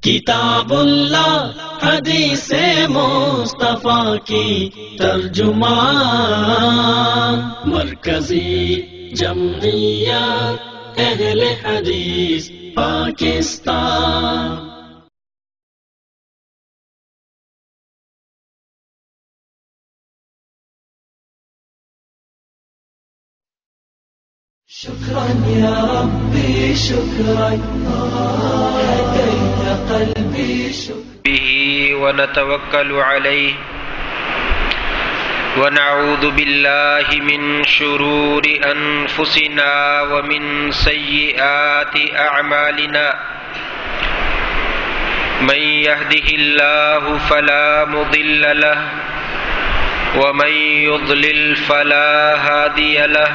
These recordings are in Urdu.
کتاب اللہ حدیث مصطفیٰ کی ترجمان، مرکزی جمعیت اہل حدیث پاکستان۔ شكرا يا ربي شكرا هديت قلبي شكرا به ونتوكل عليه ونعوذ بالله من شرور أنفسنا ومن سيئات أعمالنا من يهده الله فلا مضل له ومن يضلل فلا هادي له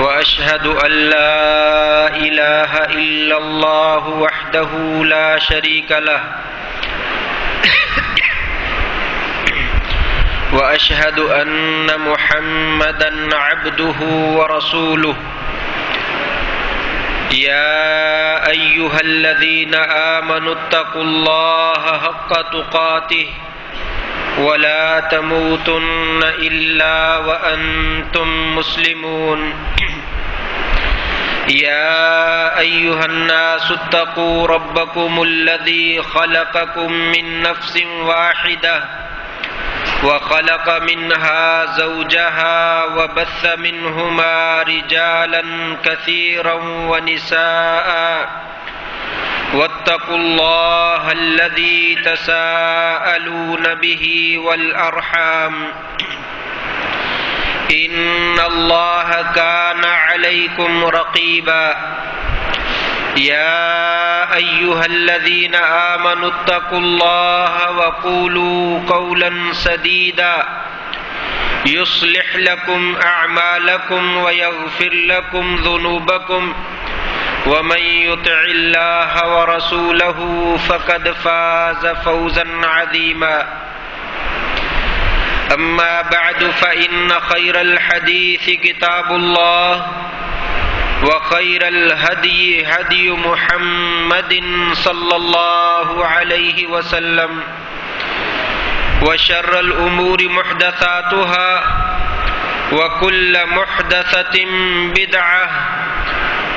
وأشهد أن لا إله إلا الله وحده لا شريك له وأشهد أن محمدًا عبده ورسوله يا أيها الذين آمنوا اتقوا الله حق تقاته ولا تموتن إلا وأنتم مسلمون يا أيها الناس اتقوا ربكم الذي خلقكم من نفس واحدة وخلق منها زوجها وبث منهما رجالا كثيرا ونساء واتقوا الله الذي تساءلون به والأرحام إن الله كان عليكم رقيبا يا أيها الذين آمنوا اتقوا الله وقولوا قولا سديدا يصلح لكم أعمالكم ويغفر لكم ذنوبكم ومن يطع الله ورسوله فقد فاز فوزا عظيما أما بعد فإن خير الحديث كتاب الله وخير الهدي هدي محمد صلى الله عليه وسلم وشر الأمور محدثاتها وكل محدثة بدعة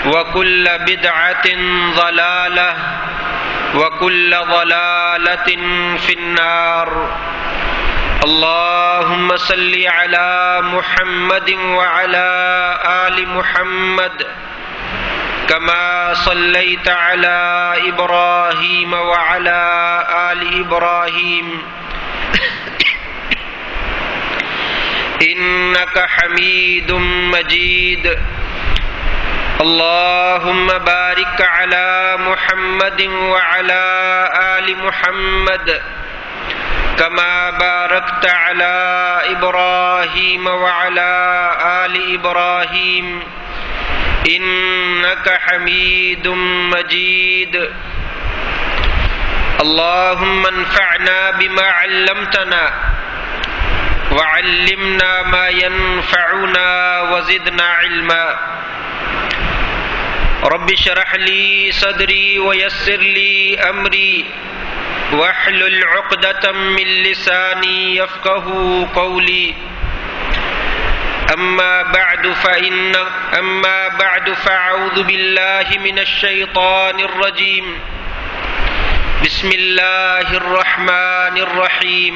وكل بدعة ضلالة وكل ضلالة في النار اللهم صل على محمد وعلى آل محمد كما صليت على إبراهيم وعلى آل إبراهيم إنك حميد مجيد اللهم بارك على محمد وعلى آل محمد كما باركت على إبراهيم وعلى آل إبراهيم إنك حميد مجيد اللهم انفعنا بما علمتنا وعلمنا ما ينفعنا وزدنا علما رب اشرح لي صدري ويسر لي أمري واحلل عقدة من لساني يفقه قولي أما بعد فأعوذ بالله من الشيطان الرجيم بسم الله الرحمن الرحيم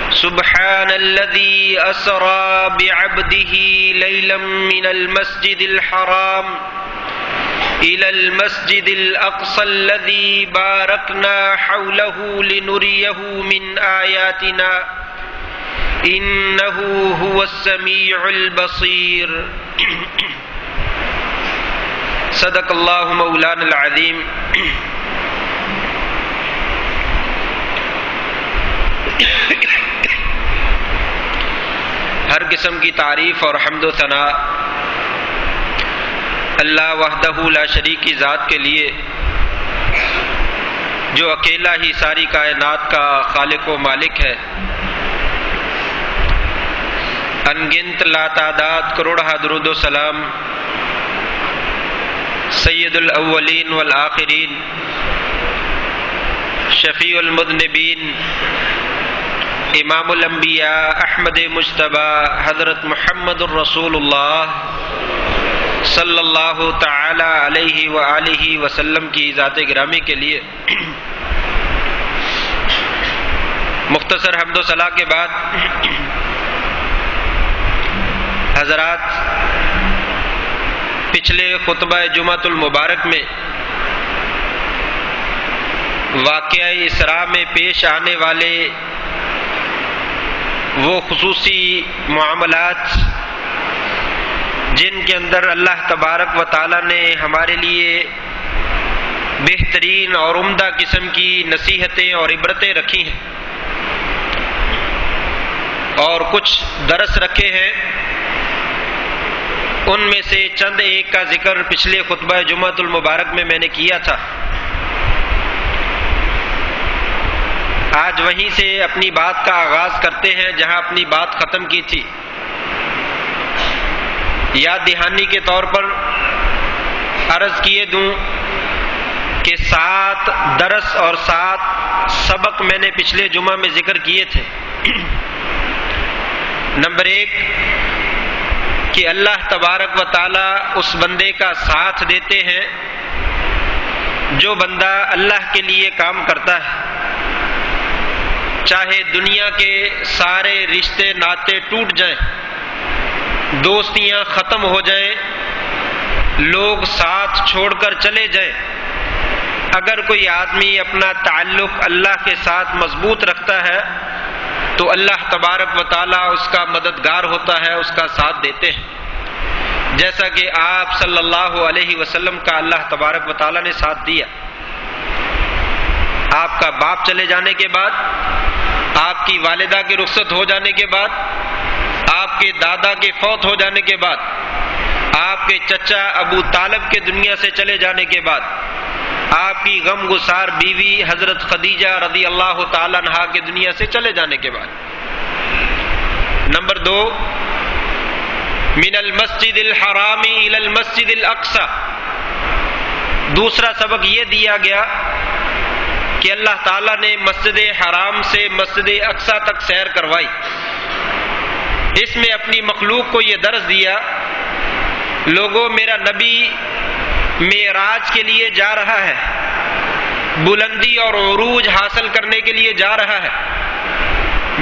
سبحان الذي أسرى بعبده ليلا من المسجد الحرام إلى المسجد الأقصى الذي باركنا حوله لنريه من آياتنا إنه هو السميع البصير صدق الله مولانا العظيم ہر قسم کی تعریف اور حمد و ثنا اللہ وحدہ لا شریک کی ذات کے لیے، جو اکیلا ہی ساری کائنات کا خالق و مالک ہے۔ انگنت لا تعداد کروڑہ درود و سلام سید الاولین والآخرین شفیع المذنبین امام الانبیاء احمد مجتبی حضرت محمد الرسول اللہ صلی اللہ تعالی علیہ وآلہ وسلم کی ذات گرامی کے لیے مختصر حمد و ثنا کے بعد حضرات، پچھلے خطبہ جمعۃ المبارک میں واقعہ اسراء میں پیش آنے والے وہ خصوصی معاملات جن کے اندر اللہ تبارک و تعالی نے ہمارے لیے بہترین اور عمدہ قسم کی نصیحتیں اور عبرتیں رکھی ہیں اور کچھ درس رکھے ہیں، ان میں سے چند ایک کا ذکر پچھلے خطبہ جمعۃ المبارک میں نے کیا تھا۔ آج وہیں سے اپنی بات کا آغاز کرتے ہیں جہاں اپنی بات ختم کی تھی۔ یاد دہانی کے طور پر عرض کیے دوں کہ 7 درس اور 7 سبق میں نے پچھلے جمعہ میں ذکر کیے تھے۔ نمبر 1 کہ اللہ تبارک و تعالی اس بندے کا ساتھ دیتے ہیں جو بندہ اللہ کے لیے کام کرتا ہے، چاہے دنیا کے سارے رشتے ناطے ٹوٹ جائیں، دوستیاں ختم ہو جائیں، لوگ ساتھ چھوڑ کر چلے جائیں، اگر کوئی آدمی اپنا تعلق اللہ کے ساتھ مضبوط رکھتا ہے تو اللہ تبارک و تعالیٰ اس کا مددگار ہوتا ہے، اس کا ساتھ دیتے ہیں، جیسا کہ آپ صلی اللہ علیہ وسلم کا اللہ تبارک و تعالیٰ نے ساتھ دیا۔ آپ کا باپ چلے جانے کے بعد، آپ کی والدہ کی رخصت ہو جانے کے بعد، آپ کے دادا کے فوت ہو جانے کے بعد، آپ کے چچا ابو طالب کے دنیا سے چلے جانے کے بعد، آپ کی غم گسار بیوی حضرت خدیجہ رضی اللہ تعالی عنہا کے دنیا سے چلے جانے کے بعد۔ نمبر 2 من المسجد الحرام الى المسجد الاقصى، دوسرا سبق یہ دیا گیا کہ اللہ تعالیٰ نے مسجد حرام سے مسجد اقصی تک سیر کروائی۔ اس میں اپنی مخلوق کو یہ درس دیا، لوگوں میرا نبی معراج کے لیے جا رہا ہے، بلندی اور عروج حاصل کرنے کے لیے جا رہا ہے۔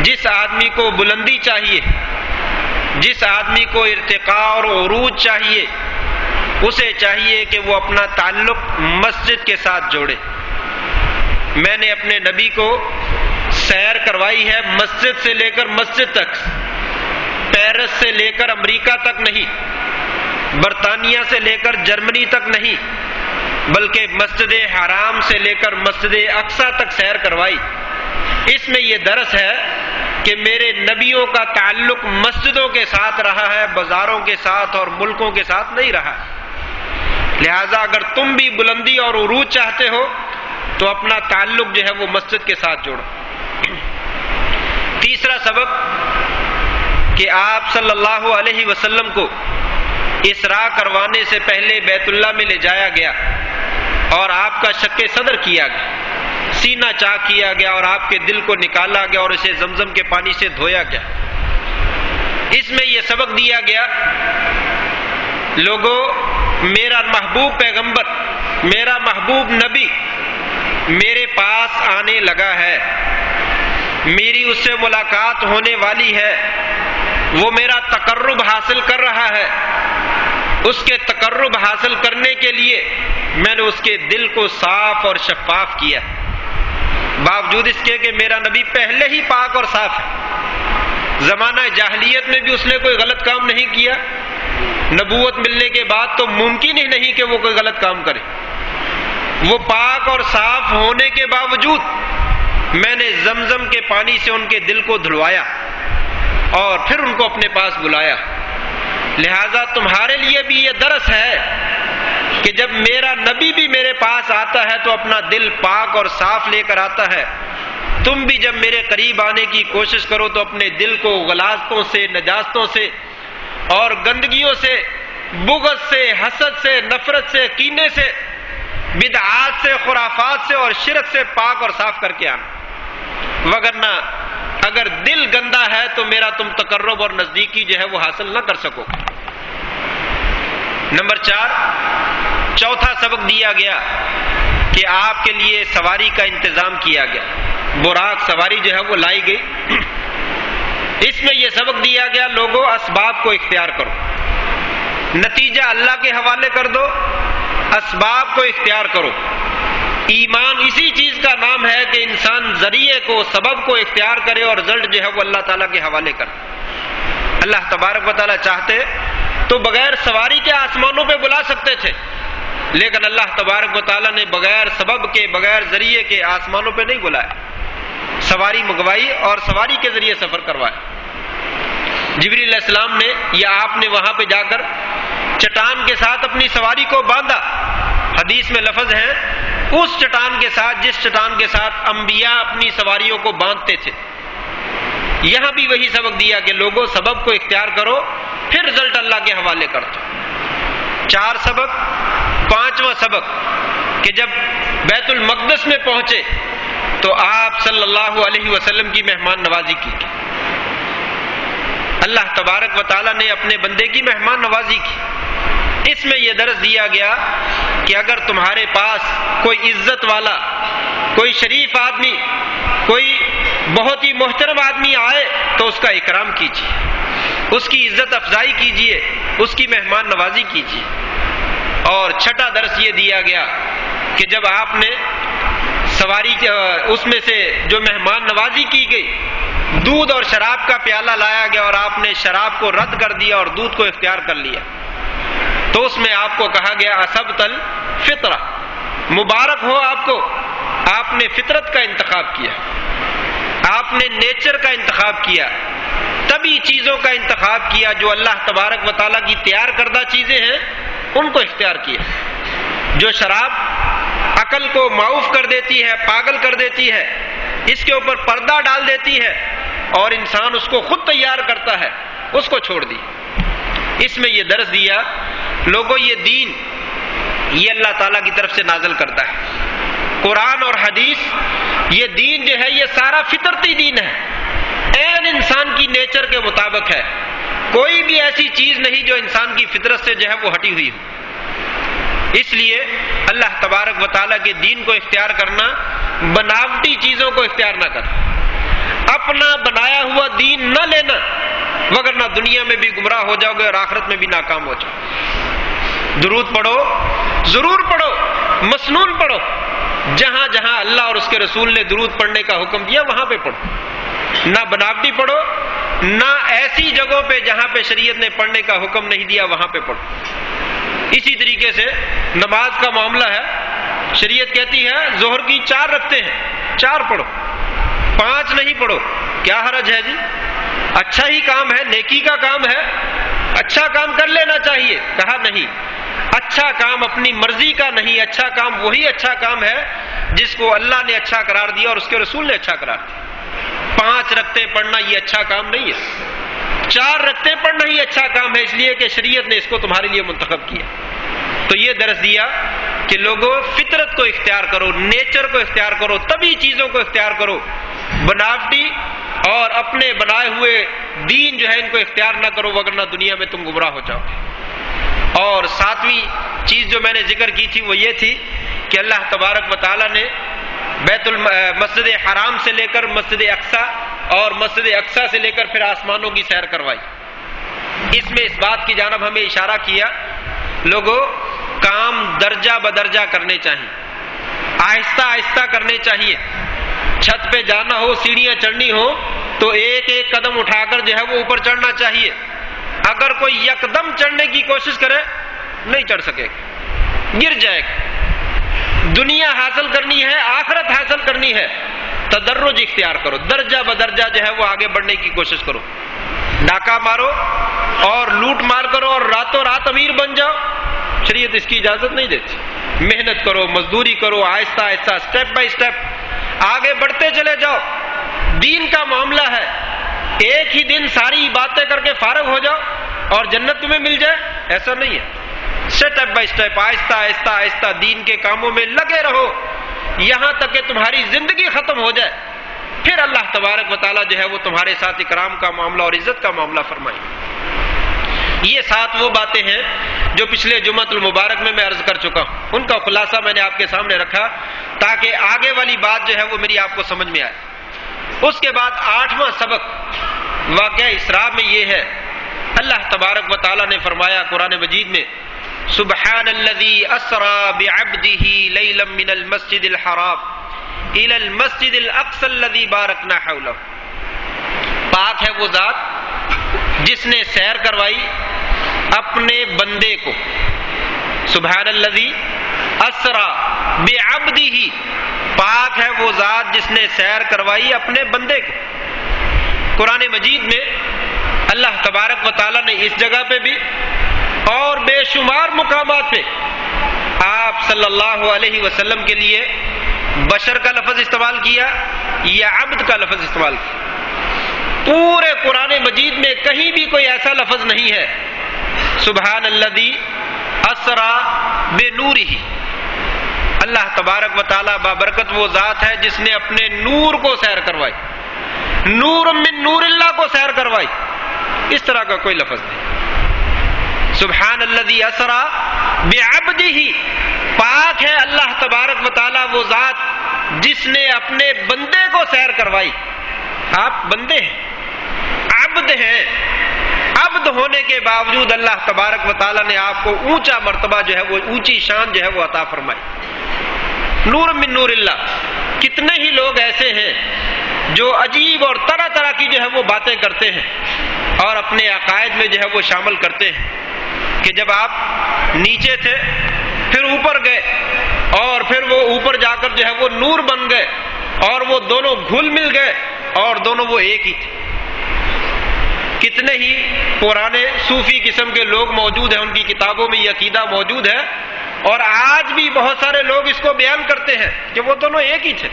جس آدمی کو بلندی چاہیے، جس آدمی کو ارتقاء اور عروج چاہیے، اسے چاہیے کہ وہ اپنا تعلق مسجد کے ساتھ جوڑے۔ میں نے اپنے نبی کو سیر کروائی ہے مسجد سے لے کر مسجد تک، پیرس سے لے کر امریکہ تک نہیں، برطانیہ سے لے کر جرمنی تک نہیں، بلکہ مسجد حرام سے لے کر مسجد اقصی تک سیر کروائی۔ اس میں یہ درس ہے کہ میرے نبیوں کا تعلق مسجدوں کے ساتھ رہا ہے، بازاروں کے ساتھ اور ملکوں کے ساتھ نہیں رہا۔ لہذا اگر تم بھی بلندی اور عروج چاہتے ہو تو اپنا تعلق جو ہے وہ مسجد کے ساتھ جوڑو۔ تیسرا سبق کہ آپ صلی اللہ علیہ وسلم کو اسراء کروانے سے پہلے بیت اللہ میں لے جایا گیا اور آپ کا شق صدر کیا گیا، سینہ چاک کیا گیا اور آپ کے دل کو نکالا گیا اور اسے زمزم کے پانی سے دھویا گیا۔ اس میں یہ سبق دیا گیا، لوگوں میرا محبوب پیغمبر، میرا محبوب نبی میرے پاس آنے لگا ہے، میری اس سے ملاقات ہونے والی ہے، وہ میرا تقرب حاصل کر رہا ہے۔ اس کے تقرب حاصل کرنے کے لیے میں نے اس کے دل کو صاف اور شفاف کیا، باوجود اس کے کہ میرا نبی پہلے ہی پاک اور صاف ہے۔ زمانہ جاہلیت میں بھی اس نے کوئی غلط کام نہیں کیا، نبوت ملنے کے بعد تو ممکن ہی نہیں کہ وہ کوئی غلط کام کرے۔ وہ پاک اور صاف ہونے کے باوجود میں نے زمزم کے پانی سے ان کے دل کو دھلوایا اور پھر ان کو اپنے پاس بلایا۔ لہذا تمہارے لیے بھی یہ درس ہے کہ جب میرا نبی بھی میرے پاس آتا ہے تو اپنا دل پاک اور صاف لے کر آتا ہے، تم بھی جب میرے قریب آنے کی کوشش کرو تو اپنے دل کو غلاظتوں سے، نجاستوں سے اور گندگیوں سے، بغض سے، حسد سے، نفرت سے، کینے سے بدعات سے، خرافات سے اور شرک سے پاک اور صاف کر کے آنا، وگرنہ اگر دل گندا ہے تو میرا تم تقرب اور نزدیکی جو ہے وہ حاصل نہ کر سکو۔ نمبر 4، چوتھا سبق دیا گیا کہ آپ کے لیے سواری کا انتظام کیا گیا، براق سواری جو ہے وہ لائی گئی۔ اس میں یہ سبق دیا گیا لوگوں اسباب کو اختیار کرو، نتیجہ اللہ کے حوالے کر دو، اسباب کو اختیار کرو۔ ایمان اسی چیز کا نام ہے کہ انسان ذریعے کو، سبب کو اختیار کرے اور رزلٹ جو ہے وہ اللہ تعالیٰ کے حوالے کرے۔ اللہ تبارک و تعالیٰ چاہتے تو بغیر سواری کے آسمانوں پہ بلا سکتے تھے، لیکن اللہ تبارک و تعالیٰ نے بغیر سبب کے، بغیر ذریعے کے آسمانوں پہ نہیں بلایا، سواری منگوائی اور سواری کے ذریعے سفر کروایا۔ جبریل علیہ السلام نے یا آپ نے وہاں پہ جا کر چٹان کے ساتھ اپنی سواری کو باندھا۔ حدیث میں لفظ ہے اس چٹان کے ساتھ جس چٹان کے ساتھ انبیاء اپنی سواریوں کو باندھتے تھے۔ یہاں بھی وہی سبق دیا کہ لوگوں سبب کو اختیار کرو، پھر رزلٹ اللہ کے حوالے کر دو۔ 4 سبق۔ 5واں سبق کہ جب بیت المقدس میں پہنچے تو آپ صلی اللہ علیہ وسلم کی مہمان نوازی کی۔ اللہ تبارک و تعالیٰ نے اپنے بندے کی مہمان نوازی کی۔ اس میں یہ درس دیا گیا کہ اگر تمہارے پاس کوئی عزت والا، کوئی شریف آدمی، کوئی بہت ہی محترم آدمی آئے تو اس کا اکرام کیجیے، اس کی عزت افزائی کیجیے، اس کی مہمان نوازی کیجیے۔ اور 6واں درس یہ دیا گیا کہ جب آپ نے سواری اس میں سے جو مہمان نوازی کی گئی، دودھ اور شراب کا پیالہ لایا گیا اور آپ نے شراب کو رد کر دیا اور دودھ کو اختیار کر لیا، تو اس میں آپ کو کہا گیا اصبت الفطرہ، مبارک ہو آپ کو، آپ نے فطرت کا انتخاب کیا، آپ نے نیچر کا انتخاب کیا، تبھی چیزوں کا انتخاب کیا جو اللہ تبارک و تعالیٰ کی تیار کردہ چیزیں ہیں ان کو اختیار کیا۔ جو شراب عقل کو معوف کر دیتی ہے، پاگل کر دیتی ہے، اس کے اوپر پردہ ڈال دیتی ہے اور انسان اس کو خود تیار کرتا ہے، اس کو چھوڑ دی۔ اس میں یہ درس دیا لوگوں یہ دین یہ اللہ تعالیٰ کی طرف سے نازل کرتا ہے۔ قرآن اور حدیث یہ دین جو ہے یہ سارا فطرتی دین ہے، عین انسان کی نیچر کے مطابق ہے، کوئی بھی ایسی چیز نہیں جو انسان کی فطرت سے جو ہے وہ ہٹی ہوئی ہو۔ اس لیے اللہ تبارک و تعالیٰ کے دین کو اختیار کرنا، بناوٹی چیزوں کو اختیار نہ کرنا، اپنا بنایا ہوا دین نہ لینا، وگرنہ دنیا میں بھی گمراہ ہو جاؤ گے اور آخرت میں بھی ناکام ہو جاؤ گے۔ درود پڑھو، ضرور پڑھو، مسنون پڑھو، جہاں جہاں اللہ اور اس کے رسول نے درود پڑھنے کا حکم دیا وہاں پہ پڑھو، نہ بناوٹی پڑھو، نہ ایسی جگہوں پہ جہاں پہ شریعت نے پڑھنے کا حکم نہیں دیا وہاں پہ پڑھو۔ اسی طریقے سے نماز کا معاملہ ہے، شریعت کہتی ہے ظہر کی 4 رکعتیں ہیں، 4 پڑھو، 5 نہیں پڑھو، کیا حرج ہے جی؟ اچھا ہی کام ہے، نیکی کا کام ہے، اچھا کام کر لینا چاہیے۔ کہا نہیں، اچھا کام اپنی مرضی کا نہیں، اچھا کام وہی اچھا کام ہے جس کو اللہ نے اچھا قرار دیا اور اس کے رسول نے اچھا قرار دیا۔ 5 رکعتیں پڑھنا یہ اچھا کام نہیں ہے، 4 رکعتیں پڑھنا ہی اچھا کام ہے، اس لیے کہ شریعت نے اس کو تمہارے لیے منتخب کیا۔ تو یہ درس دیا کہ لوگوں فطرت کو اختیار کرو، نیچر کو اختیار کرو، تبھی چیزوں کو اختیار کرو، بناوٹی اور اپنے بنائے ہوئے دین جو ہے ان کو اختیار نہ کرو، وگرنہ دنیا میں تم گمراہ ہو جاؤ گے۔ اور 7ویں چیز جو میں نے ذکر کی تھی وہ یہ تھی کہ اللہ تبارک و تعالیٰ نے مسجد حرام سے لے کر مسجد اقصی اور مسجد اقصی سے لے کر پھر آسمانوں کی سیر کروائی۔ اس میں اس بات کی جانب ہمیں اشارہ کیا لوگوں کام درجہ بدرجہ کرنے چاہیے، آہستہ آہستہ کرنے چاہیے۔ چھت پہ جانا ہو، سیڑھیاں چڑھنی ہو تو ایک ایک قدم اٹھا کر جو ہے وہ اوپر چڑھنا چاہیے۔ اگر کوئی یکدم چڑھنے کی کوشش کرے نہیں چڑھ سکے گا، گر جائے گا۔ دنیا حاصل کرنی ہے، آخرت حاصل کرنی ہے، تدرج اختیار کرو، درجہ بدرجہ جو ہے وہ آگے بڑھنے کی کوشش کرو۔ ڈاکہ مارو اور لوٹ مار کرو اور راتوں رات امیر بن جاؤ، شریعت اس کی اجازت نہیں دیتی۔ محنت کرو، مزدوری کرو، آہستہ آہستہ سٹیپ بائی سٹیپ آگے بڑھتے چلے جاؤ۔ دین کا معاملہ ہے، ایک ہی دن ساری باتیں کر کے فارغ ہو جاؤ اور جنت تمہیں مل جائے، ایسا نہیں ہے۔ اسٹیپ بائی اسٹیپ، آہستہ آہستہ آہستہ دین کے کاموں میں لگے رہو یہاں تک کہ تمہاری زندگی ختم ہو جائے، پھر اللہ تبارک و تعالیٰ جو ہے وہ تمہارے ساتھ اکرام کا معاملہ اور عزت کا معاملہ فرمائے۔ یہ 7 وہ باتیں ہیں جو پچھلے جمعۃ المبارک میں عرض کر چکا ہوں، ان کا خلاصہ میں نے آپ کے سامنے رکھا تاکہ آگے والی بات جو ہے وہ میری آپ کو سمجھ میں آئے۔ اس کے بعد 8واں سبق واقعہ اسراء میں یہ ہے، اللہ تبارک و تعالیٰ نے فرمایا قرآن مجید میں، سبحان الذی اسری بعبدہ لیلا من المسجد الحرام الی المسجد الاقصی الذی بارکنا حولہ، پاک ہے وہ ذات جس نے سیر کروائی اپنے بندے کو، سبحان الذی اسری بعبدہ، پاک ہے وہ ذات جس نے سیر کروائی اپنے بندے کو۔ قرآن مجید میں اللہ تبارک و تعالیٰ نے اس جگہ پہ بھی اور بے شمار مقامات پہ آپ صلی اللہ علیہ وسلم کے لیے بشر کا لفظ استعمال کیا یا عبد کا لفظ استعمال کیا۔ پورے قرآن مجید میں کہیں بھی کوئی ایسا لفظ نہیں ہے سبحان الذی اسری بنورہ، اللہ تبارک و تعالیٰ بابرکت وہ ذات ہے جس نے اپنے نور کو سیر کروائی، نور من نور اللہ کو سیر کروائی، اس طرح کا کوئی لفظ نہیں۔ سبحان الذی اسری بعبدہ، پاک ہے اللہ تبارک و تعالیٰ وہ ذات جس نے اپنے بندے کو سیر کروائی۔ آپ بندے ہیں، عبد ہیں، عبد ہونے کے باوجود اللہ تبارک و تعالیٰ نے آپ کو اونچا مرتبہ جو ہے وہ اونچی شان جو ہے وہ عطا فرمائی۔ نور من نور اللہ، کتنے ہی لوگ ایسے ہیں جو عجیب اور طرح طرح کی جو ہے وہ باتیں کرتے ہیں اور اپنے عقائد میں جو ہے وہ شامل کرتے ہیں کہ جب آپ نیچے تھے پھر اوپر گئے اور پھر وہ اوپر جا کر جو ہے وہ نور بن گئے اور وہ دونوں گھل مل گئے اور دونوں وہ ایک ہی تھے۔ کتنے ہی پرانے صوفی قسم کے لوگ موجود ہیں، ان کی کتابوں میں یہ عقیدہ موجود ہے اور آج بھی بہت سارے لوگ اس کو بیان کرتے ہیں کہ وہ دونوں ایک ہی تھے۔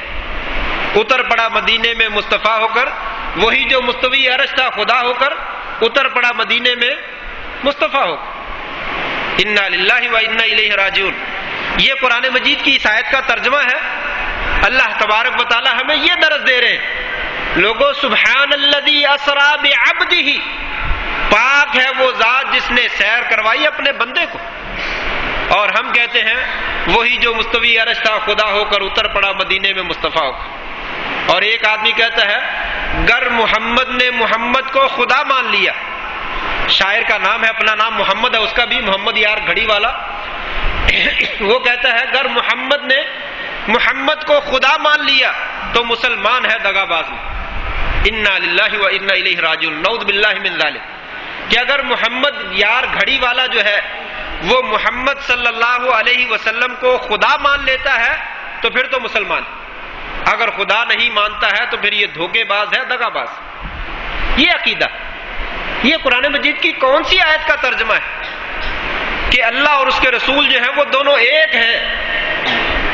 اتر پڑا مدینے میں مصطفیٰ ہو کر، وہی جو مستوی عرش تھا خدا ہو کر اتر پڑا مدینے میں مصطفیٰ ہو کر۔ انا للہ و انا الیہ راجعون، یہ قرآن مجید کی اس آیت کا ترجمہ ہے۔ اللہ تبارک و تعالی ہمیں یہ درس دے رہے ہیں، لوگوں سبحان الذی اسری بعبدہ، پاک ہے وہ ذات جس نے سیر کروائی اپنے بندے کو، اور ہم کہتے ہیں وہی جو مستوی عرش تھا خدا ہو کر اتر پڑا مدینے میں مصطفیٰ ہو کر۔ اور ایک آدمی کہتا ہے گر محمد نے محمد کو خدا مان لیا، شاعر کا نام ہے، اپنا نام محمد ہے، اس کا بھی محمد یار گھڑی والا، وہ کہتا ہے گر محمد نے محمد کو خدا مان لیا تو مسلمان ہے دغا باز میں۔ انا للہ و انا الیہ راجعون، نعوذ باللہ من ذلک، کہ اگر محمد یار گھڑی والا جو ہے وہ محمد صلی اللہ علیہ وسلم کو خدا مان لیتا ہے تو پھر تو مسلمان، اگر خدا نہیں مانتا ہے تو پھر یہ دھوکے باز ہے، دغا باز۔ یہ عقیدہ، یہ قرآن مجید کی کون سی آیت کا ترجمہ ہے کہ اللہ اور اس کے رسول جو ہیں وہ دونوں ایک ہیں؟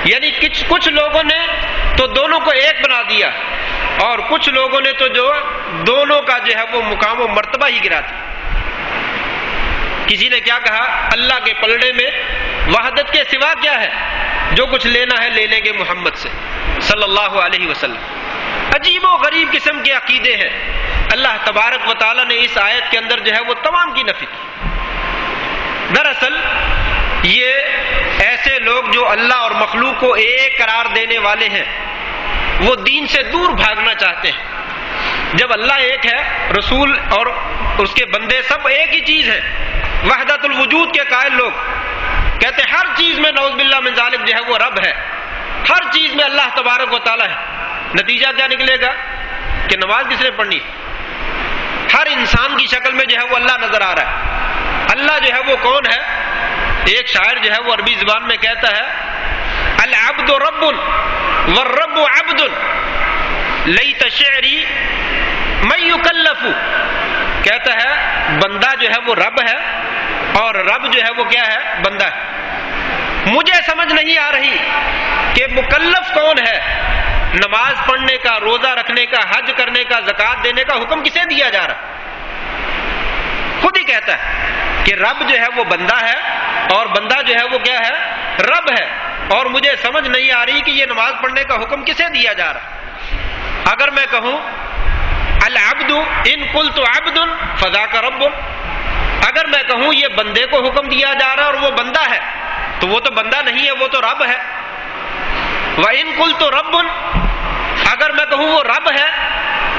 یعنی کچھ لوگوں نے تو دونوں کو ایک بنا دیا اور کچھ لوگوں نے تو جو دونوں کا جو ہے وہ مقام و مرتبہ ہی گرا دیا۔ کسی نے کیا کہا، اللہ کے پلڑے میں وحدت کے سوا کیا ہے، جو کچھ لینا ہے لے لیں گے محمد سے صلی اللہ علیہ وسلم۔ عجیب و غریب قسم کے عقیدے ہیں۔ اللہ تبارک و تعالی نے اس آیت کے اندر جو ہے وہ تمام کی نفی کی۔ دراصل یہ ایسے لوگ جو اللہ اور مخلوق کو ایک قرار دینے والے ہیں، وہ دین سے دور بھاگنا چاہتے ہیں۔ جب اللہ ایک ہے، رسول اور اس کے بندے سب ایک ہی چیز ہے، وحدت الوجود کے قائل لوگ کہتے ہیں ہر چیز میں نعوذ باللہ من ذالک جو ہے وہ رب ہے، ہر چیز میں اللہ تبارک و تعالی ہے۔ نتیجہ کیا نکلے گا کہ نماز کس نے پڑھنی؟ ہر انسان کی شکل میں جو ہے وہ اللہ نظر آ رہا ہے۔ اللہ جو ہے وہ کون ہے؟ ایک شاعر جو ہے وہ عربی زبان میں کہتا ہے العبد رب والرب عبد لیت شعری من یکلف، کہتا ہے بندہ جو ہے وہ رب ہے اور رب جو ہے وہ کیا ہے؟ بندہ ہے۔ مجھے سمجھ نہیں آ رہی کہ مکلف کون ہے، نماز پڑھنے کا، روزہ رکھنے کا، حج کرنے کا، زکوٰۃ دینے کا حکم کسے دیا جا رہا؟ خود ہی کہتا ہے کہ رب جو ہے وہ بندہ ہے اور بندہ جو ہے وہ کیا ہے؟ رب ہے. اور مجھے سمجھ نہیں آ رہی کہ یہ نماز پڑھنے کا حکم کسے دیا جا رہا. اگر میں کہوں العبد ان قلت عبد فذاک رب، اگر میں کہوں یہ بندے کو حکم دیا جا رہا اور وہ بندہ ہے، تو وہ تو بندہ نہیں ہے، وہ تو رب ہے. وَإِن قُلْتُ رَبٌ، اگر میں کہوں وہ رب ہے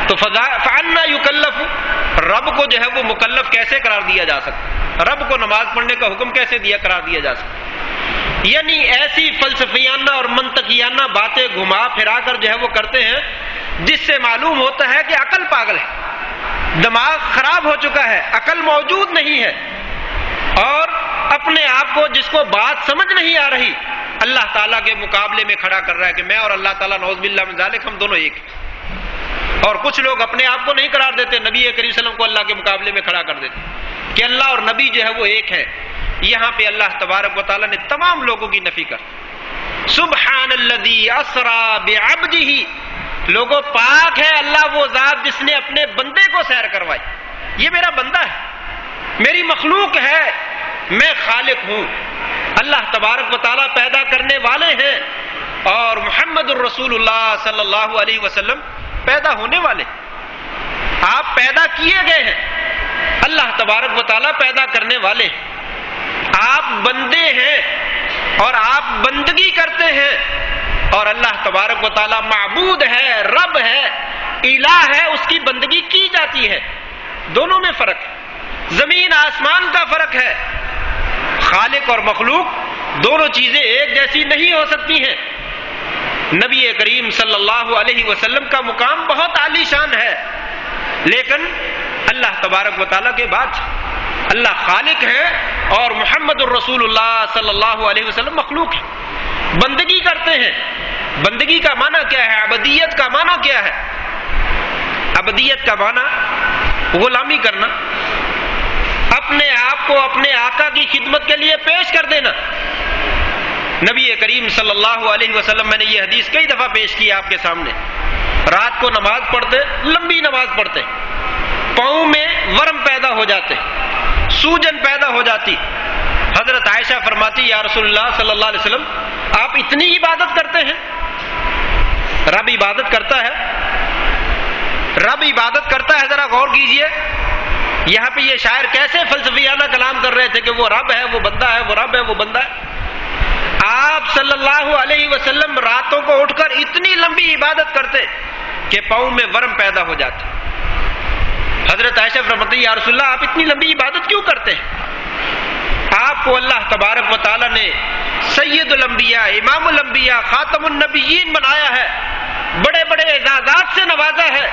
تو فَأَنَّا يُكَلَّفُ، رب کو جو ہے وہ مکلف کیسے قرار دیا جا سکتا؟ رب کو نماز پڑھنے کا حکم کیسے قرار دیا جا سکتا؟ یعنی ایسی فلسفیانہ اور منطقیانہ باتیں گھما پھرا کر جو ہے وہ کرتے ہیں جس سے معلوم ہوتا ہے کہ عقل پاگل ہے، دماغ خراب ہو چکا ہے، عقل موجود نہیں ہے، اور اپنے آپ کو جس کو بات سمجھ نہیں آ رہی اللہ تعالیٰ کے مقابلے میں کھڑا کر رہا ہے کہ میں اور اللہ تعالیٰ نعوذ باللہ من ذالک ہم دونوں ایک ہیں. اور کچھ لوگ اپنے آپ کو نہیں قرار دیتے، نبی کریم صلی اللہ علیہ وسلم کو اللہ کے مقابلے میں کھڑا کر دیتے کہ اللہ اور نبی جو ہے وہ ایک ہے. یہاں پہ اللہ تبارک و تعالیٰ نے تمام لوگوں کی نفی کر سبحان الذی اسری بعبدہ، لوگوں پاک ہے اللہ وہ ذات جس نے اپنے بندے کو سیر کروائی. یہ میرا بندہ ہے، میری مخلوق ہے، میں خالق ہوں. اللہ تبارک و تعالیٰ پیدا کرنے والے ہیں اور محمد الرسول اللہ صلی اللہ علیہ وسلم پیدا ہونے والے. آپ پیدا کیے گئے ہیں، اللہ تبارک و تعالیٰ پیدا کرنے والے ہیں. آپ بندے ہیں اور آپ بندگی کرتے ہیں، اور اللہ تبارک و تعالیٰ معبود ہے، رب ہے، الہ ہے، اس کی بندگی کی جاتی ہے. دونوں میں فرق ہے، زمین آسمان کا فرق ہے. خالق اور مخلوق دونوں چیزیں ایک جیسی نہیں ہو سکتی ہیں. نبی کریم صلی اللہ علیہ وسلم کا مقام بہت عالی شان ہے، لیکن اللہ تبارک و تعالیٰ کے بعد اللہ خالق ہے اور محمد الرسول اللہ صلی اللہ علیہ وسلم مخلوق ہے. بندگی کرتے ہیں. بندگی کا معنی کیا ہے؟ عبدیت کا معنی کیا ہے؟ عبدیت کا معنی غلامی کرنا، اپنے آپ کو اپنے آقا کی خدمت کے لیے پیش کر دینا. نبی کریم صلی اللہ علیہ وسلم، میں نے یہ حدیث کئی دفعہ پیش کی آپ کے سامنے، رات کو نماز پڑھتے، لمبی نماز پڑھتے، پاؤں میں ورم پیدا ہو جاتے، سوجن پیدا ہو جاتی. حضرت عائشہ فرماتی یا رسول اللہ صلی اللہ علیہ وسلم آپ اتنی عبادت کرتے ہیں؟ رب عبادت کرتا ہے، رب عبادت کرتا ہے. ذرا غور کیجئے، یہاں پہ یہ شاعر کیسے فلسفیانہ کلام کر رہے تھے کہ وہ رب ہے، وہ بندہ ہے، وہ رب ہے، وہ بندہ ہے. آپ صلی اللہ علیہ وسلم راتوں کو اٹھ کر اتنی لمبی عبادت کرتے کہ پاؤں میں ورم پیدا ہو جاتے. حضرت عائشہ فرماتی یا رسول اللہ آپ اتنی لمبی عبادت کیوں کرتے ہیں؟ آپ کو اللہ تبارک و تعالیٰ نے سید الانبیاء، امام الانبیاء، خاتم النبیین بنایا ہے، بڑے بڑے اعزازات سے نوازا ہے،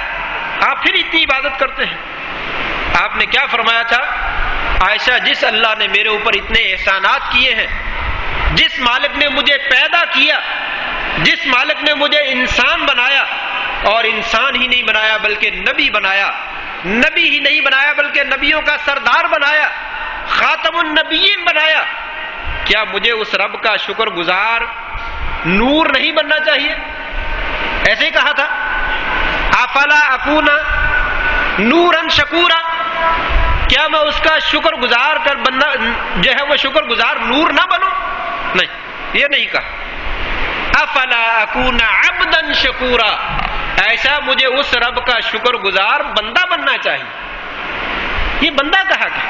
آپ پھر اتنی عبادت کرتے ہیں. آپ نے کیا فرمایا تھا؟ عائشہ جس اللہ نے میرے اوپر اتنے احسانات کیے ہیں، جس مالک نے مجھے پیدا کیا، جس مالک نے مجھے انسان بنایا، اور انسان ہی نہیں بنایا بلکہ نبی بنایا، نبی ہی نہیں بنایا بلکہ نبیوں کا سردار بنایا، خاتم النبیین بنایا، کیا مجھے اس رب کا شکر گزار نور نہیں بننا چاہیے؟ ایسے ہی کہا تھا افلا اکون نورا شکورا، کیا میں اس کا شکر گزار کر بننا جو ہے وہ شکر گزار نور نہ بنوں؟ نہیں، یہ نہیں کہا. افلا اکون عبدا شکورا، ایسا مجھے اس رب کا شکر گزار بندہ بننا چاہیے. یہ بندہ کہا گیا.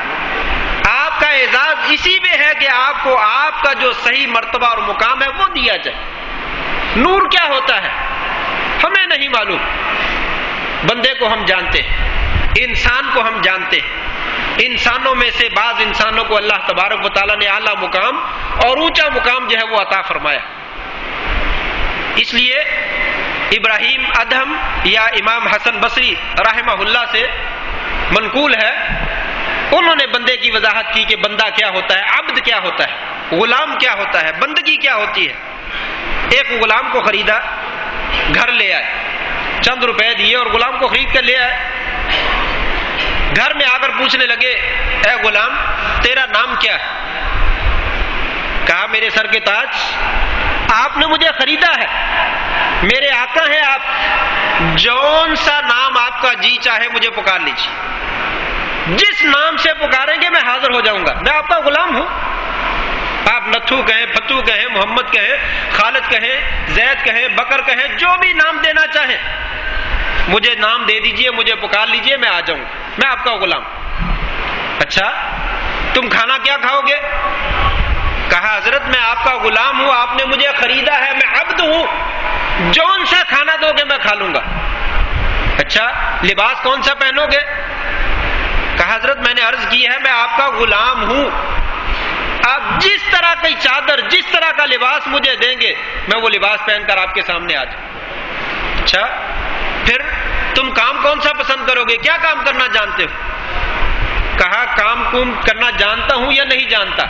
آپ کا اعزاز اسی میں ہے کہ آپ کو آپ کا جو صحیح مرتبہ اور مقام ہے وہ دیا جائے. نور کیا ہوتا ہے ہمیں نہیں معلوم، بندے کو ہم جانتے ہیں، انسان کو ہم جانتے ہیں. انسانوں میں سے بعض انسانوں کو اللہ تبارک و تعالیٰ نے اعلیٰ مقام اور اونچا مقام جو ہے وہ عطا فرمایا. اس لیے ابراہیم ادہم یا امام حسن بصری رحمہ اللہ سے منقول ہے، انہوں نے بندے کی وضاحت کی کہ بندہ کیا ہوتا ہے، عبد کیا ہوتا ہے، غلام کیا ہوتا ہے، بندگی کیا ہوتی ہے. ایک غلام کو خریدا، گھر لے آئے، چند روپے دیے اور غلام کو خرید کر لے آئے. گھر میں آ کر پوچھنے لگے اے غلام تیرا نام کیا ہے؟ کہا میرے سر کے تاج، آپ نے مجھے خریدا ہے، میرے آقا ہیں آپ، جون سا نام آپ کا جی چاہے مجھے پکار لیجیے، جس نام سے پکاریں گے میں حاضر ہو جاؤں گا، میں آپ کا غلام ہوں. آپ نتھو کہیں، پھتو کہیں، محمد کہیں، خالد کہیں، زید کہیں، بکر کہیں، جو بھی نام دینا چاہیں، مجھے نام دے دیجئے، مجھے پکار لیجئے، میں آ جاؤں، میں آپ کا غلام۔ اچھا تم کھانا کیا کھاؤ گے؟ کہا حضرت میں آپ کا غلام ہوں، آپ نے مجھے خریدا ہے، میں عبد ہوں، جون سا کھانا دو گے میں کھا لوں گا۔ اچھا لباس کون سا پہنو گے؟ کہا حضرت میں نے عرض کی ہے میں آپ کا غلام ہوں، آپ جس طرح کی چادر، جس طرح کا لباس مجھے دیں گے میں وہ لباس پہن کر آپ کے سامنے آ جاؤں۔ اچھا پھر تم کام کون سا پسند کرو گے، کیا کام کرنا جانتے ہو؟ کہا کام کرنا جانتا ہوں یا نہیں جانتا،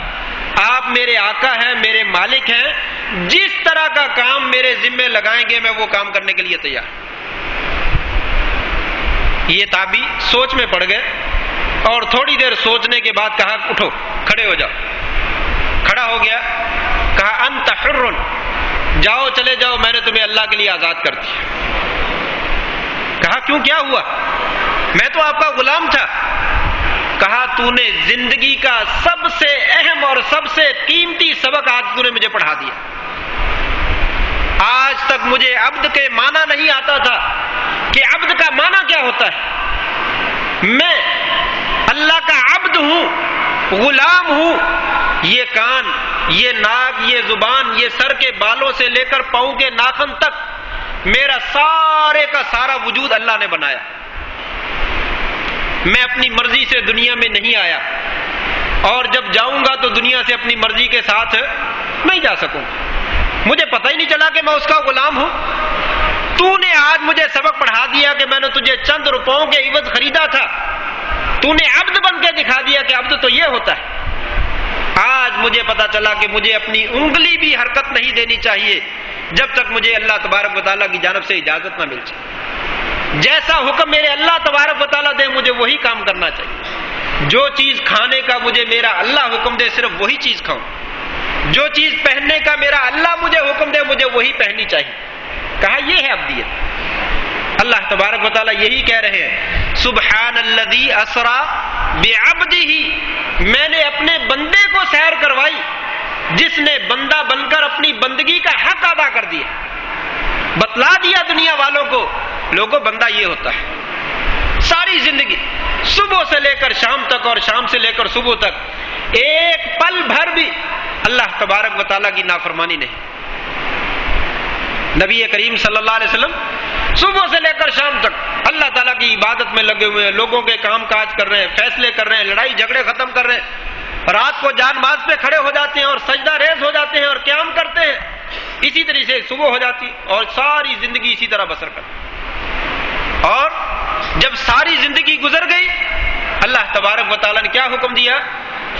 آپ میرے آقا ہیں، میرے مالک ہیں، جس طرح کا کام میرے ذمے لگائیں گے میں وہ کام کرنے کے لیے تیار۔ یہ تابعی سوچ میں پڑ گئے اور تھوڑی دیر سوچنے کے بعد کہا اٹھو، کھڑے ہو جاؤ۔ کھڑا ہو گیا، کہا انت حر، جاؤ چلے جاؤ، میں نے تمہیں اللہ کے لیے آزاد کر دیا۔ کہا کیوں، کیا ہوا؟ میں تو آپ کا غلام تھا۔ کہا تو نے زندگی کا سب سے اہم اور سب سے قیمتی سبق آج تو نے مجھے پڑھا دیا۔ آج تک مجھے عبد کے معنی نہیں آتا تھا کہ عبد کا معنی کیا ہوتا ہے۔ میں اللہ کا عبد ہوں، غلام ہوں۔ یہ کان، یہ ناک، یہ زبان، یہ سر کے بالوں سے لے کر پاؤں کے ناخن تک میرا سارے کا سارا وجود اللہ نے بنایا۔ میں اپنی مرضی سے دنیا میں نہیں آیا اور جب جاؤں گا تو دنیا سے اپنی مرضی کے ساتھ نہیں جا سکوں گا۔ مجھے پتہ ہی نہیں چلا کہ میں اس کا غلام ہوں۔ تو نے آج مجھے سبق پڑھا دیا کہ میں نے تجھے چند روپوں کے عوض خریدا تھا، تو نے عبد بن کے دکھا دیا کہ عبد تو یہ ہوتا ہے۔ آج مجھے پتا چلا کہ مجھے اپنی انگلی بھی حرکت نہیں دینی چاہیے جب تک مجھے اللہ تبارک و تعالیٰ کی جانب سے اجازت نہ مل جائے۔ جیسا حکم میرے اللہ تبارک و تعالیٰ دے مجھے وہی کام کرنا چاہیے۔ جو چیز کھانے کا مجھے میرا اللہ حکم دے صرف وہی چیز کھاؤں، جو چیز پہننے کا میرا اللہ مجھے حکم دے مجھے وہی پہننی چاہیے۔ کہا یہ ہے عبدیت۔ اللہ تبارک و تعالیٰ یہی کہہ رہے ہیں سبحان الذی اسرا بعبدہ، میں نے اپنے بندے کو سیر کروائی جس نے بندہ بن کر اپنی بندگی کا حق ادا کر دیا، بتلا دیا دنیا والوں کو لوگوں بندہ یہ ہوتا ہے۔ ساری زندگی صبح سے لے کر شام تک اور شام سے لے کر صبح تک ایک پل بھر بھی اللہ تبارک و تعالیٰ کی نافرمانی نہیں۔ نبی کریم صلی اللہ علیہ وسلم صبح سے لے کر شام تک اللہ تعالیٰ کی عبادت میں لگے ہوئے ہیں، لوگوں کے کام کاج کر رہے ہیں، فیصلے کر رہے ہیں، لڑائی جھگڑے ختم کر رہے ہیں، رات کو جان باز پہ کھڑے ہو جاتے ہیں اور سجدہ ریز ہو جاتے ہیں اور قیام کرتے ہیں، اسی طرح سے صبح ہو جاتی اور ساری زندگی اسی طرح بسر کرتے ہیں۔ اور جب ساری زندگی گزر گئی اللہ تبارک و تعالیٰ نے کیا حکم دیا؟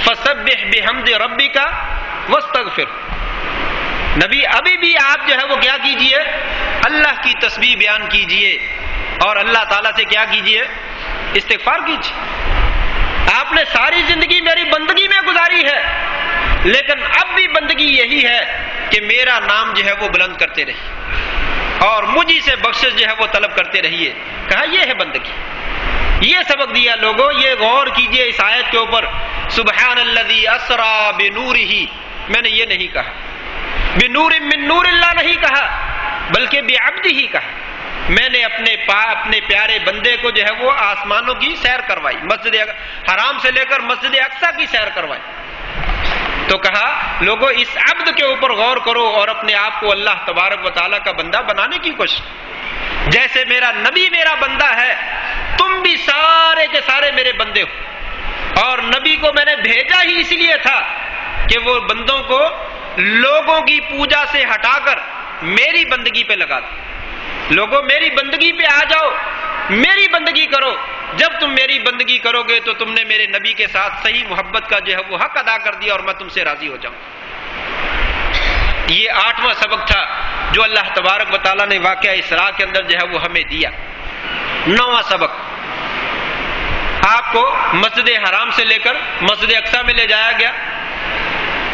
فسبح بحمد ربک واستغفر۔ نبی ابھی بھی آپ جو ہے وہ کیا کیجئے؟ اللہ کی تسبیح بیان کیجئے اور اللہ تعالیٰ سے کیا کیجئے؟ استغفار کیجئے۔ آپ نے ساری زندگی میری بندگی میں گزاری ہے، لیکن اب بھی بندگی یہی ہے کہ میرا نام جو ہے وہ بلند کرتے رہیے اور مجھے سے بخشش جو ہے وہ طلب کرتے رہیے۔ کہا یہ ہے بندگی۔ یہ سبق دیا لوگوں، یہ غور کیجئے اس آیت کے اوپر، سبحان الذی اسرا بنورہ، میں نے یہ نہیں کہا بنور من نور اللہ نہیں کہا بلکہ بعبدہ ہی کہا۔ میں نے اپنے پیارے بندے کو جو ہے وہ آسمانوں کی سیر کروائی، مسجد حرام سے لے کر مسجد اقصیٰ کی سیر کروائی۔ تو کہا لوگوں اس عبد کے اوپر غور کرو اور اپنے آپ کو اللہ تبارک و تعالیٰ کا بندہ بنانے کی کوشش۔ جیسے میرا نبی میرا بندہ ہے، تم بھی سارے کے سارے میرے بندے ہو، اور نبی کو میں نے بھیجا ہی اس لیے تھا کہ وہ بندوں کو لوگوں کی پوجا سے ہٹا کر میری بندگی پہ لگا دو۔ لوگوں میری بندگی پہ آ جاؤ، میری بندگی کرو۔ جب تم میری بندگی کرو گے تو تم نے میرے نبی کے ساتھ صحیح محبت کا جو ہے وہ حق ادا کر دیا اور میں تم سے راضی ہو جاؤں۔ یہ 8واں سبق تھا جو اللہ تبارک و تعالیٰ نے واقعہ اسراء کے اندر جو ہے وہ ہمیں دیا۔ 9واں سبق آپ کو مسجد حرام سے لے کر مسجد اقصیٰ میں لے جایا گیا۔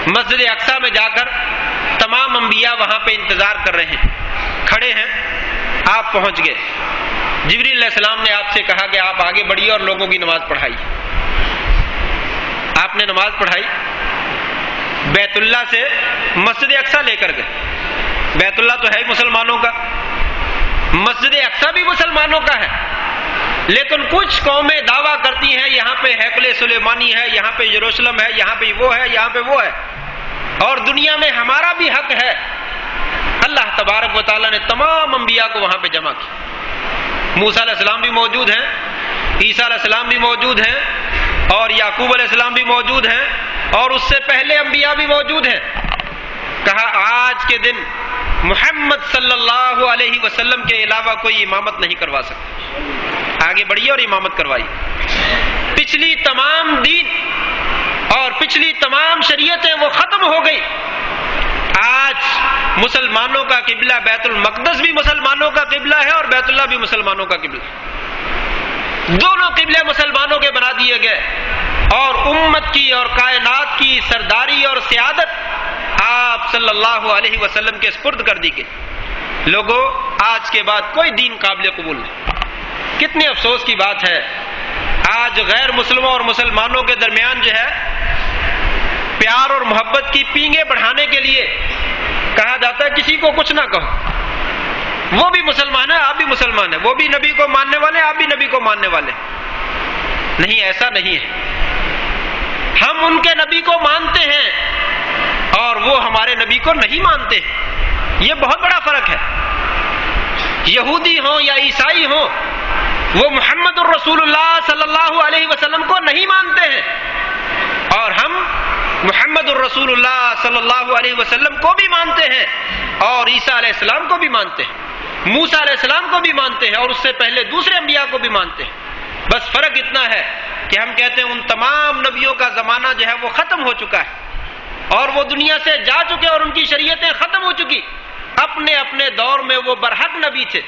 مسجد اقصیٰ میں جا کر تمام انبیاء وہاں پہ انتظار کر رہے ہیں، کھڑے ہیں، آپ پہنچ گئے۔ جبریل علیہ السلام نے آپ سے کہا کہ آپ آگے بڑھیے اور لوگوں کی نماز پڑھائیے۔ آپ نے نماز پڑھائی۔ بیت اللہ سے مسجد اقصی لے کر گئے. بیت اللہ تو ہے ہی مسلمانوں کا، مسجد اقصی بھی مسلمانوں کا ہے، لیکن کچھ قومیں دعویٰ کرتی ہیں یہاں پہ ہیکل سلیمانی ہے، یہاں پہ یروشلم ہے، یہاں پہ وہ ہے، یہاں پہ وہ ہے، اور دنیا میں ہمارا بھی حق ہے. اللہ تبارک و تعالیٰ نے تمام انبیاء کو وہاں پہ جمع کیا. موسیٰ علیہ السلام بھی موجود ہیں، عیسیٰ علیہ السلام بھی موجود ہیں، اور یعقوب علیہ السلام بھی موجود ہیں، اور اس سے پہلے انبیاء بھی موجود ہیں. کہا آج کے دن محمد صلی اللہ علیہ وسلم کے علاوہ کوئی امامت نہیں کروا سکتا. آگے بڑھیے اور امامت کروائی. پچھلی تمام دین اور پچھلی تمام شریعتیں وہ ختم ہو گئی. آج مسلمانوں کا قبلہ بیت المقدس بھی مسلمانوں کا قبلہ ہے اور بیت اللہ بھی مسلمانوں کا قبلہ ہے. دونوں قبلے مسلمانوں کے بنا دیے گئے اور امت کی اور کائنات کی سرداری اور سیادت آپ صلی اللہ علیہ وسلم کے سپرد کر دی گئی. لوگوں آج کے بعد کوئی دین قابل قبول نہیں. کتنے افسوس کی بات ہے آج غیر مسلموں اور مسلمانوں کے درمیان جو ہے پیار اور محبت کی پینگیں بڑھانے کے لیے کہا جاتا ہے کسی کو کچھ نہ کہو. وہ بھی مسلمان ہے، آپ بھی مسلمان ہیں، وہ بھی نبی کو ماننے والے، آپ بھی نبی کو ماننے والے. نہیں، ایسا نہیں ہے. ہم ان کے نبی کو مانتے ہیں اور وہ ہمارے نبی کو نہیں مانتے. یہ بہت بڑا فرق ہے. یہودی ہوں یا عیسائی ہوں، وہ محمد الرسول اللہ صلی اللہ علیہ وسلم کو نہیں مانتے ہیں، اور ہم محمد الرسول اللہ صلی اللہ علیہ وسلم کو بھی مانتے ہیں اور عیسیٰ علیہ السلام کو بھی مانتے ہیں، موسیٰ علیہ السلام کو بھی مانتے ہیں، اور اس سے پہلے دوسرے انبیاء کو بھی مانتے ہیں. بس فرق اتنا ہے کہ ہم کہتے ہیں ان تمام نبیوں کا زمانہ جو ہے وہ ختم ہو چکا ہے اور وہ دنیا سے جا چکے اور ان کی شریعتیں ختم ہو چکی. اپنے اپنے دور میں وہ برحق نبی تھے.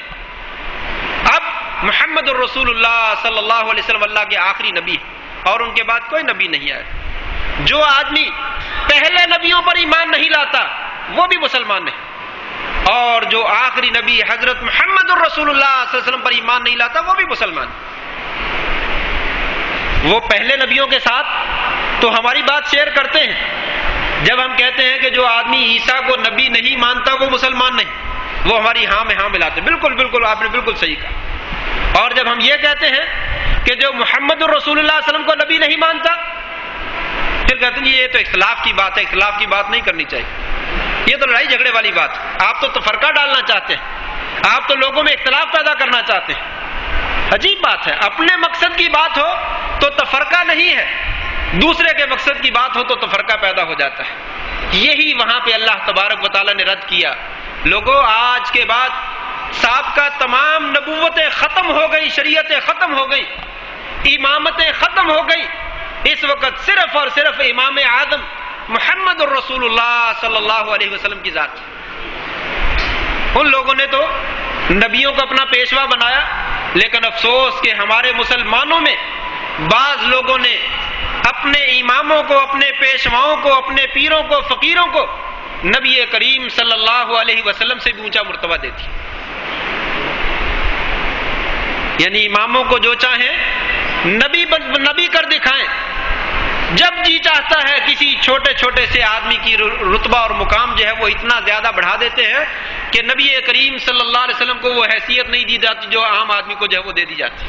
اب محمد الرسول اللہ صلی اللہ علیہ وسلم اللہ کے آخری نبی ہے اور ان کے بعد کوئی نبی نہیں آیا. جو آدمی پہلے نبیوں پر ایمان نہیں لاتا وہ بھی مسلمان ہے، اور جو آخری نبی حضرت محمد الرسول اللہ صلی اللہ علیہ وسلم پر ایمان نہیں لاتا وہ بھی مسلمان ہے. وہ پہلے نبیوں کے ساتھ تو ہماری بات شیئر کرتے ہیں. جب ہم کہتے ہیں کہ جو آدمی عیسیٰ کو نبی نہیں مانتا وہ مسلمان نہیں، وہ ہماری ہاں میں ہاں ملاتے. بالکل بالکل آپ نے بالکل صحیح کہا. اور جب ہم یہ کہتے ہیں کہ جو محمد الرسول اللہ صلی اللہ علیہ وسلم کو نبی نہیں مانتا، پھر کہتے ہیں یہ تو اختلاف کی بات ہے، اختلاف کی بات نہیں کرنی چاہیے، یہ تو لڑائی جھگڑے والی بات ہے. آپ تو تفرقہ ڈالنا چاہتے ہیں، آپ تو لوگوں میں اختلاف پیدا کرنا چاہتے ہیں. عجیب بات ہے. اپنے مقصد کی بات ہو تو تفرقہ نہیں ہے، دوسرے کے مقصد کی بات ہو تو تفرقہ پیدا ہو جاتا ہے. یہی وہاں پہ اللہ تبارک و تعالیٰ نے رد کیا. لوگوں آج کے بعد سابقہ تمام نبوتیں ختم ہو گئی، شریعتیں ختم ہو گئی، امامتیں ختم ہو گئی. اس وقت صرف اور صرف امام اعظم محمد الرسول اللہ صلی اللہ علیہ وسلم کی ذات. ان لوگوں نے تو نبیوں کو اپنا پیشوا بنایا، لیکن افسوس کہ ہمارے مسلمانوں میں بعض لوگوں نے اپنے اماموں کو، اپنے پیشواؤں کو، اپنے پیروں کو، فقیروں کو نبی کریم صلی اللہ علیہ وسلم سے بھی اونچا مرتبہ دیتی. یعنی اماموں کو جو چاہیں نبی کر دکھائیں. جب جی چاہتا ہے کسی چھوٹے چھوٹے سے آدمی کی رتبہ اور مقام جو ہے وہ اتنا زیادہ بڑھا دیتے ہیں کہ نبی کریم صلی اللہ علیہ وسلم کو وہ حیثیت نہیں دی جاتی جو عام آدمی کو جو ہے وہ دے دی جاتی.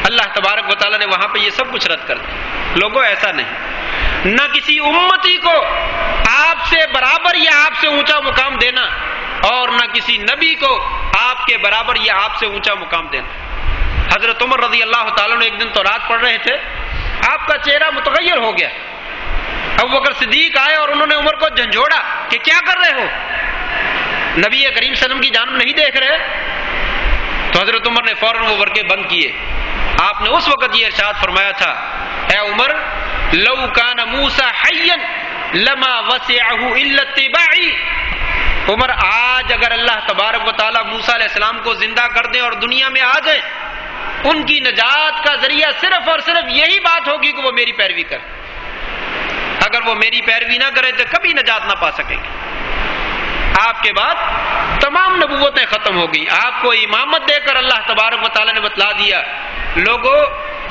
اللہ تبارک و تعالیٰ نے وہاں پہ یہ سب کچھ رد کر دیا. لوگوں ایسا نہیں، نہ کسی امتی کو آپ سے برابر یا آپ سے اونچا مقام دینا، اور نہ کسی نبی کو آپ کے برابر یا آپ سے اونچا مقام دینا. حضرت عمر رضی اللہ تعالیٰ نے ایک دن تورات پڑھ رہے تھے، آپ کا چہرہ متغیر ہو گیا. ابوبکر صدیق آئے اور انہوں نے عمر کو جھنجھوڑا کہ کیا کر رہے ہو، نبی کریم صلی اللہ علیہ وسلم کی جانب نہیں دیکھ رہے؟ تو حضرت عمر نے فوراً وہ ورقے بند کیے. آپ نے اس وقت یہ ارشاد فرمایا تھا، اے عمر لو کان موسیٰ حیا لما وسعہ الا اتباعی. عمر آج اگر اللہ تبارک و تعالیٰ موسیٰ علیہ السلام کو زندہ کر دیں اور دنیا میں آ جائیں، ان کی نجات کا ذریعہ صرف اور صرف یہی بات ہوگی کہ وہ میری پیروی کریں. اگر وہ میری پیروی نہ کرے تو کبھی نجات نہ پا سکیں گے. آپ کے بعد تمام نبوتیں ختم ہو گئی. آپ کو امامت دے کر اللہ تبارک و تعالیٰ نے بتلا دیا، لوگوں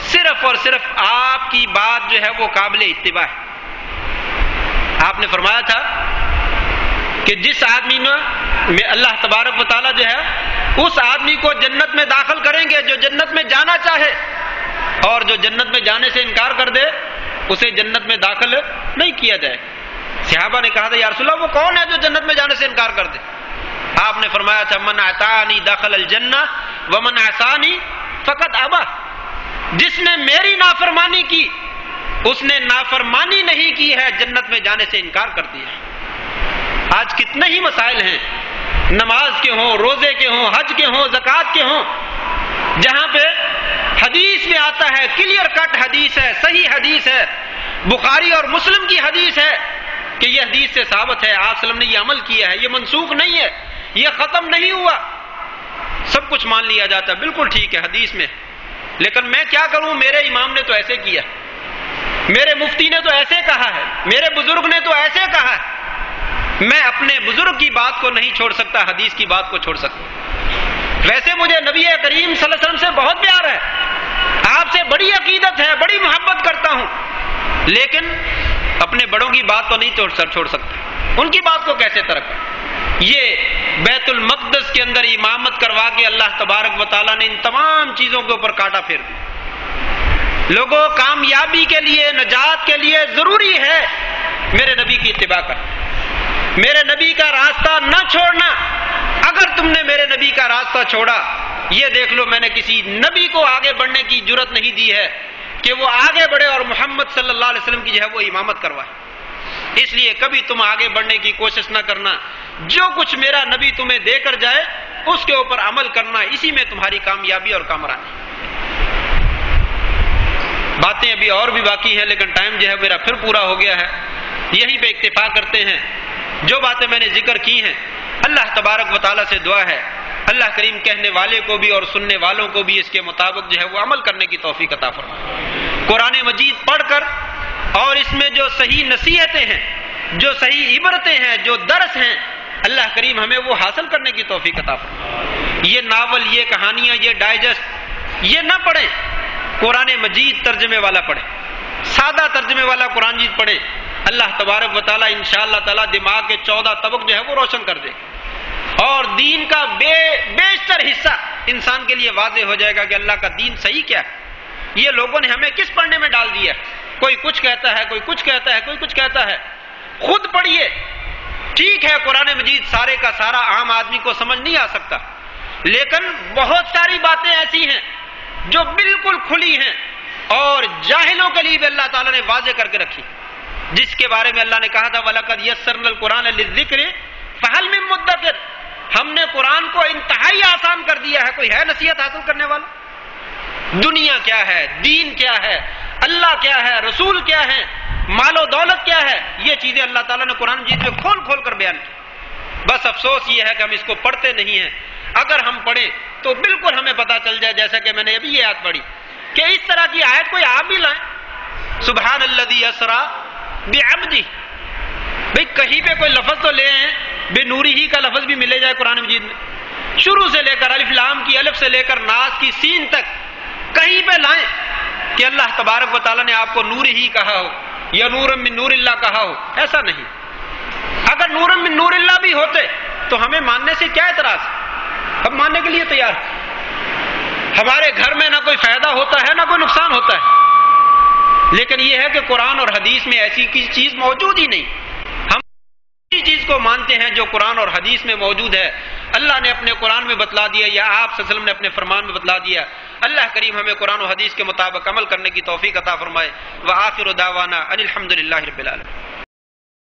صرف اور صرف آپ کی بات جو ہے وہ قابل اتباع ہے. آپ نے فرمایا تھا کہ جس آدمی میں اللہ تبارک و تعالیٰ جو ہے اس آدمی کو جنت میں داخل کریں گے جو جنت میں جانا چاہے، اور جو جنت میں جانے سے انکار کر دے اسے جنت میں داخل نہیں کیا جائے۔ صحابہ نے کہا تھا یا رسول اللہ وہ کون ہے جو جنت میں جانے سے انکار کر دے؟ آپ نے فرمایا تھا من اطاعنی دخل الجنہ ومن عصانی فقد ابى، جس نے میری نافرمانی کی اس نے نافرمانی نہیں کی ہے، جنت میں جانے سے انکار کر دیا۔ آج کتنے ہی مسائل ہیں، نماز کے ہوں، روزے کے ہوں، حج کے ہوں، زکوٰۃ کے ہوں، جہاں پہ حدیث میں آتا ہے، کلیئر کٹ حدیث ہے، صحیح حدیث ہے، بخاری اور مسلم کی حدیث ہے کہ یہ حدیث سے ثابت ہے، آپ صلی اللہ علیہ وسلم نے یہ عمل کیا ہے، یہ منسوخ نہیں ہے، یہ ختم نہیں ہوا، سب کچھ مان لیا جاتا ہے، بالکل ٹھیک ہے حدیث میں، لیکن میں کیا کروں؟ میرے امام نے تو ایسے کیا، میرے مفتی نے تو ایسے کہا ہے، میرے بزرگ نے تو ایسے کہا ہے۔ میں اپنے بزرگ کی بات کو نہیں چھوڑ سکتا، حدیث کی بات کو چھوڑ سکتا۔ ویسے مجھے نبی کریم صلی اللہ علیہ وسلم سے بہت پیار ہے، آپ سے بڑی عقیدت ہے، بڑی محبت کرتا ہوں، لیکن اپنے بڑوں کی بات تو نہیں چھوڑ سکتا، ان کی بات کو کیسے ترک کروں؟ یہ بیت المقدس کے اندر امامت کروا کے اللہ تبارک و تعالیٰ نے ان تمام چیزوں کے اوپر کاٹا پھیر دیا۔ لوگوں کامیابی کے لیے، نجات کے لیے ضروری ہے میرے نبی کی اتباع کرنا، میرے نبی کا راستہ نہ چھوڑنا۔ اگر تم نے میرے نبی کا راستہ چھوڑا، یہ دیکھ لو میں نے کسی نبی کو آگے بڑھنے کی جرت نہیں دی ہے کہ وہ آگے بڑھے اور محمد صلی اللہ علیہ وسلم کی جو ہے وہ امامت کروائے۔ اس لیے کبھی تم آگے بڑھنے کی کوشش نہ کرنا، جو کچھ میرا نبی تمہیں دے کر جائے اس کے اوپر عمل کرنا، اسی میں تمہاری کامیابی اور کامرانی۔ باتیں ابھی اور بھی باقی ہیں لیکن ٹائم جو ہے میرا پھر پورا ہو گیا ہے، یہیں پہ اکتفا کرتے ہیں۔ جو باتیں میں نے ذکر کی ہیں اللہ تبارک و تعالیٰ سے دعا ہے اللہ کریم کہنے والے کو بھی اور سننے والوں کو بھی اس کے مطابق جو ہے وہ عمل کرنے کی توفیق عطا فرمائے۔ قرآن مجید پڑھ کر اور اس میں جو صحیح نصیحتیں ہیں، جو صحیح عبرتیں ہیں، جو درس ہیں، اللہ کریم ہمیں وہ حاصل کرنے کی توفیق عطا فرمائے۔ یہ ناول، یہ کہانیاں، یہ ڈائجسٹ یہ نہ پڑھیں، قرآن مجید ترجمے والا پڑھیں، سادہ ترجمے والا قرآن مجید پڑھیں۔ اللہ تبارک و تعالیٰ انشاءاللہ تعالیٰ دماغ کے 14 طبق جو ہے وہ روشن کر دے اور دین کا بیشتر حصہ انسان کے لیے واضح ہو جائے گا کہ اللہ کا دین صحیح کیا ہے۔ یہ لوگوں نے ہمیں کس پڑھنے میں ڈال دیا ہے، کوئی کچھ کہتا ہے، کوئی کچھ کہتا ہے، کوئی کچھ کہتا ہے۔ خود پڑھیے، ٹھیک ہے قرآن مجید سارے کا سارا عام آدمی کو سمجھ نہیں آ سکتا، لیکن بہت ساری باتیں ایسی ہیں جو بالکل کھلی ہیں اور جاہلوں کے لیے بھی اللہ تعالیٰ نے واضح کر کے رکھی، جس کے بارے میں اللہ نے کہا تھا وَلَقَدْ يَسَّرْنَا الْقُرْآنَ لِلذِّكْرِ فَهَلْ مِن مُدَّكِرٍ، ہم نے قرآن کو انتہائی آسان کر دیا ہے، کوئی ہے نصیحت حاصل کرنے والا؟ دنیا کیا ہے، دین کیا ہے، اللہ کیا ہے، رسول کیا ہے، مال و دولت کیا ہے، یہ چیزیں اللہ تعالیٰ نے قرآن مجید میں کھول کھول کر بیان کی۔ بس افسوس یہ ہے کہ ہم اس کو پڑھتے نہیں ہیں۔ اگر ہم پڑھیں تو بالکل ہمیں پتہ چل جائے، جیسا کہ میں نے ابھی یہ آیت پڑھی کہ اس طرح کی آیت کوئی آپ بھی لائیں، سبحان الذی اسریٰ بعبدہ، بھئی کہیں پہ کوئی لفظ تو لے آئیں، بے نوری ہی کا لفظ بھی ملے جائے قرآن مجید میں، شروع سے لے کر الف لام کی الف سے لے کر ناس کی سین تک کہیں پہ لائیں کہ اللہ تبارک و تعالیٰ نے آپ کو نور ہی کہا ہو یا نور من نور اللہ کہا ہو، ایسا نہیں۔ اگر نور من نور اللہ بھی ہوتے تو ہمیں ماننے سے کیا اعتراض، ہم ماننے کے لیے تیار ہیں۔ ہمارے گھر میں نہ کوئی فائدہ ہوتا ہے نہ کوئی نقصان ہوتا ہے، لیکن یہ ہے کہ قرآن اور حدیث میں ایسی چیز موجود ہی نہیں۔ ہم اسی چیز کو مانتے ہیں جو قرآن اور حدیث میں موجود ہے، اللہ نے اپنے قرآن میں بتلا دیا یا آپ صلی اللہ علیہ وسلم نے اپنے فرمان میں بتلا دیا۔ اللہ کریم ہمیں قرآن و حدیث کے مطابق عمل کرنے کی توفیق عطا فرمائے۔ وآخر دعوانا ان الحمد للہ رب العالمین۔